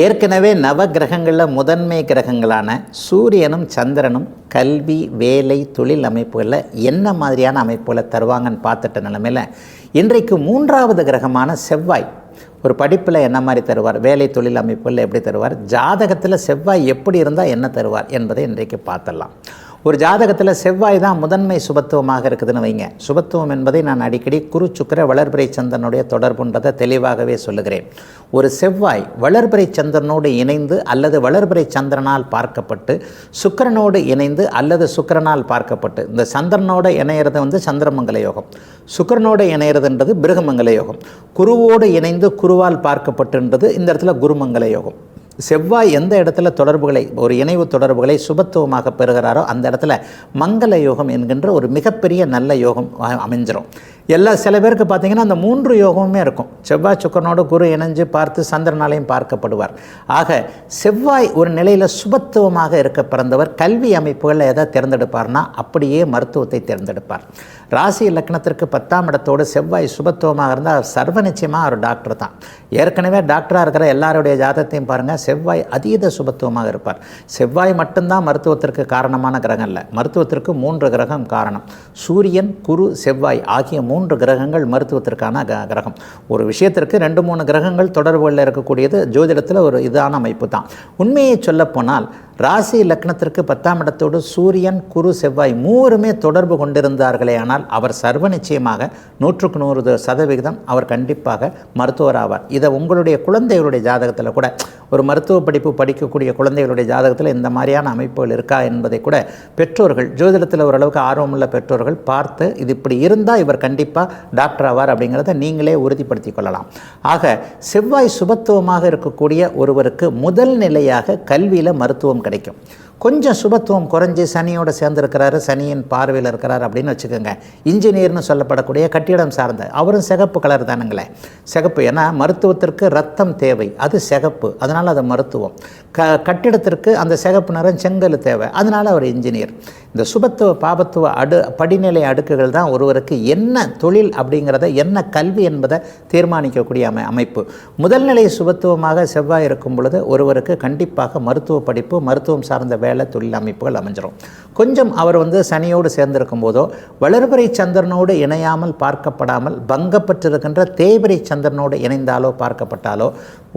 ஏற்கனவே நவ கிரகங்களில் முதன்மை கிரகங்களான சூரியனும் சந்திரனும் கல்வி, வேலை, தொழில் அமைப்புகளில் என்ன மாதிரியான அமைப்புகளை தருவாங்கன்னு பார்த்துட்ட நிலைமையில் இன்றைக்கு மூன்றாவது கிரகமான செவ்வாய் ஒரு படிப்பில் என்ன மாதிரி தருவார், வேலை தொழில் அமைப்புகளில் எப்படி தருவார், ஜாதகத்தில் செவ்வாய் எப்படி இருந்தால் என்ன தருவார் என்பதை இன்றைக்கு பார்த்துடலாம். ஒரு ஜாதகத்தில் செவ்வாய் தான் முதன்மை சுபத்துவமாக இருக்குதுன்னு வைங்க. சுபத்துவம் என்பதை நான் அடிக்கடி குரு சுக்கிர வளர்பிறை சந்திரனுடைய தொடர்புன்றதை தெளிவாகவே சொல்லுகிறேன். ஒரு செவ்வாய் வளர்பிறை சந்திரனோடு இணைந்து அல்லது வளர்பிறை சந்திரனால் பார்க்கப்பட்டு சுக்கிரனோடு இணைந்து அல்லது சுக்கிரனால் பார்க்கப்பட்டு, இந்த சந்திரனோடு இணையிறது சந்திரமங்கல யோகம், சுக்கிரனோடு இணையிறதுன்றது பிருகமங்கல யோகம், குருவோடு இணைந்து குருவால் பார்க்கப்பட்டுன்றது இந்த இடத்துல குருமங்கல யோகம். செவ்வாய் எந்த இடத்துல தொடர்புகளை, ஒரு இணைவு தொடர்புகளை சுபத்துவமாக பெறுகிறாரோ அந்த இடத்துல மங்கள யோகம் என்கின்ற ஒரு மிகப்பெரிய நல்ல யோகம் அமைஞ்சிரும். சில பேருக்கு பார்த்திங்கன்னா அந்த மூன்று யோகமுமே இருக்கும். செவ்வாய் சுக்கிரனோடு குரு இணைஞ்சு பார்த்து சந்திரனாலையும் பார்க்கப்படுவார். ஆக செவ்வாய் ஒரு நிலையில் சுபத்துவமாக இருக்க பிறந்தவர் கல்வி அமைப்புகளில் எதை தேர்ந்தெடுப்பார்னா அப்படியே மருத்துவத்தை தேர்ந்தெடுப்பார். ராசி லக்னத்திற்கு 10ஆம் இடத்தோடு செவ்வாய் சுபத்துவமாக இருந்தால் சர்வ நிச்சயமாக ஒரு டாக்டர் தான். ஏற்கனவே டாக்டராக இருக்கிற எல்லாருடைய ஜாதகத்தையும் பாருங்கள், செவ்வாய் அதீத சுபத்துவமாக இருப்பார். செவ்வாய் மட்டும்தான் மருத்துவத்திற்கு காரணமான கிரகம் இல்லை, மருத்துவத்திற்கு 3 கிரகம் காரணம். சூரியன், குரு, செவ்வாய் ஆகிய 3 கிரகங்கள் மருத்துவத்திற்கான கிரகம். ஒரு விஷயத்திற்கு 2-3 கிரகங்கள் தொடர்புகளில் இருக்கக்கூடியது ஜோதிடத்தில் ஒரு இதான அமைப்பு தான். உண்மையை சொல்லப்போனால் ராசி லக்னத்திற்கு 10ஆம் இடத்தோடு சூரியன், குரு, செவ்வாய் மூவருமே தொடர்பு கொண்டிருந்தார்களே ஆனால் அவர் சர்வ நிச்சயமாக 100க்கு 100% அவர் கண்டிப்பாக மருத்துவர் ஆவார். இதை உங்களுடைய குழந்தைகளுடைய ஜாதகத்தில் கூட, ஒரு மருத்துவ படிப்பு படிக்கக்கூடிய குழந்தைகளுடைய ஜாதகத்தில் இந்த மாதிரியான அமைப்புகள் இருக்கா என்பதை கூட பெற்றோர்கள், ஜோதிடத்தில் ஓரளவுக்கு ஆர்வமுள்ள பெற்றோர்கள் பார்த்து இது இப்படி இருந்தால் இவர் கண்டிப்பாக டாக்டர் ஆவார் அப்படிங்கிறத நீங்களே உறுதிப்படுத்தி கொள்ளலாம். ஆக செவ்வாய் சுபத்துவமாக இருக்கக்கூடிய ஒருவருக்கு முதல் நிலையாக கல்வியில் மருத்துவம் கிடைக்கும். கொஞ்சம் சுபத்துவம் குறைஞ்சி சனியோடு சேர்ந்துருக்கிறாரு, சனியின் பார்வையில் இருக்கிறார் அப்படின்னு வச்சுக்கோங்க, இன்ஜினியர்னு சொல்லப்படக்கூடிய கட்டிடம் சார்ந்த அவரும் சிகப்பு கலர் தானுங்களே. சிகப்பு ஏன்னா மருத்துவத்திற்கு ரத்தம் தேவை, அது சிகப்பு, அதனால் அது மருத்துவம். கட்டிடத்திற்கு அந்த சிகப்பு நிறம் செங்கல் தேவை, அதனால் அவர் இன்ஜினியர். இந்த சுபத்துவ பாபத்துவ படிநிலை அடுக்குகள் தான் ஒருவருக்கு என்ன தொழில் அப்படிங்கிறத, என்ன கல்வி என்பதை தீர்மானிக்கக்கூடிய அமைப்பு. முதல்நிலை சுபத்துவமாக செவ்வாய் இருக்கும் பொழுது ஒருவருக்கு கண்டிப்பாக மருத்துவ படிப்பு, மருத்துவம் சார்ந்த வேலை, தொழில் அமைப்புகள் அமைஞ்சிரும். கொஞ்சம் அவர் சனியோடு சேர்ந்திருக்கும் போதோ வளர்பிறை சந்திரனோடு இணையாமல் பார்க்கப்படாமல் பங்கப்பட்டிருக்கின்ற தேய்பிறை சந்திரனோடு இணைந்தாலோ பார்க்கப்பட்டாலோ,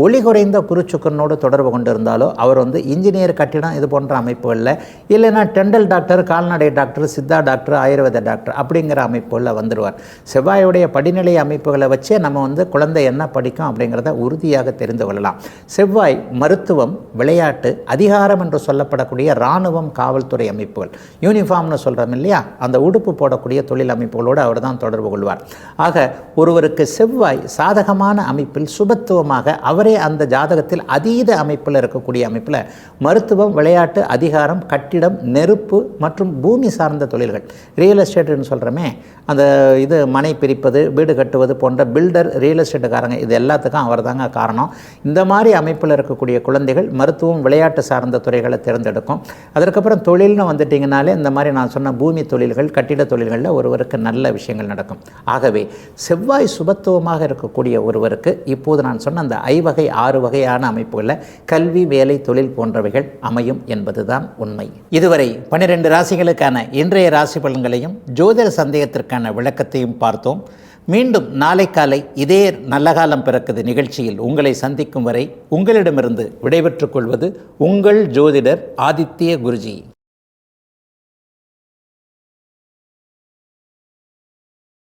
ஒளி குறைந்த குருச்சுக்கரனோடு தொடர்பு கொண்டிருந்தாலோ அவர் இன்ஜினியர், கட்டிடம் இது போன்ற அமைப்புகளில், இல்லைன்னா டெண்டல் டாக்டர், கால்நடை டாக்டர், சித்தா டாக்டர், ஆயுர்வேத டாக்டர் அப்படிங்கிற அமைப்புகளில் வந்துடுவார். செவ்வாயுடைய படிநிலை அமைப்புகளை வச்சே நம்ம குழந்தை என்ன படிக்கும் அப்படிங்கிறத உறுதியாக தெரிந்து கொள்ளலாம். செவ்வாய் மருத்துவம், விளையாட்டு, அதிகாரம் என்று சொல்லப்படக்கூடிய இராணுவம், காவல்துறை அமைப்புகள், யூனிஃபார்ம்னு சொல்கிறோம் இல்லையா, அந்த உடுப்பு போடக்கூடிய தொழில் அமைப்புகளோடு அவர் தான் தொடர்பு கொள்வார். ஆக ஒருவருக்கு செவ்வாய் சாதகமான அமைப்பில் சுபத்துவமாக அவரே அந்த ஜாதகத்தில் அதீத அமைப்பில் இருக்கக்கூடிய அமைப்பில் மருத்துவம், விளையாட்டு, அதிகாரம், கட்டிடம், நெருப்பு மற்றும் பூமி சார்ந்த தொழில்கள், ரியல் எஸ்டேட்டுன்னு சொல்கிறோமே, அந்த இது மனை பிரிப்பது, வீடு கட்டுவது போன்ற பில்டர், ரியல் எஸ்டேட்டுக்காரங்க, இது எல்லாத்துக்கும் அவர் தாங்க காரணம். இந்த மாதிரி அமைப்பில் இருக்கக்கூடிய குழந்தைகள் மருத்துவம், விளையாட்டு சார்ந்த துறைகளை தேர்ந்தெடுக்கும். அதற்கப்புறம் தொழில்னு வந்துட்டிங்கனாலே இந்த மாதிரி நான் சொன்ன பூமி தொழில்கள், கட்டிட தொழில்களில் ஒருவருக்கு நல்ல விஷயங்கள் நடக்கும். ஆகவே செவ்வாய் சுபத்துவமாக இருக்கக்கூடிய ஒருவருக்கு இப்போது நான் சொன்ன அந்த 6 வகையான அமைப்புகளில் கல்வி, வேலை, தொழில் போன்றவைகள் அமையும் என்பதுதான் உண்மை. இதுவரை 12 ராசிகளுக்கான இன்றைய ராசி பலன்களையும் ஜோதிட சந்தேகத்திற்கான விளக்கத்தையும் பார்த்தோம். மீண்டும் நாளை காலை இதே நல்ல காலம் பிறக்குது நிகழ்ச்சியில் உங்களை சந்திக்கும் வரை உங்களிடமிருந்து விடைபெற்றுக் கொள்வது உங்கள் ஜோதிடர் ஆதித்ய குருஜி.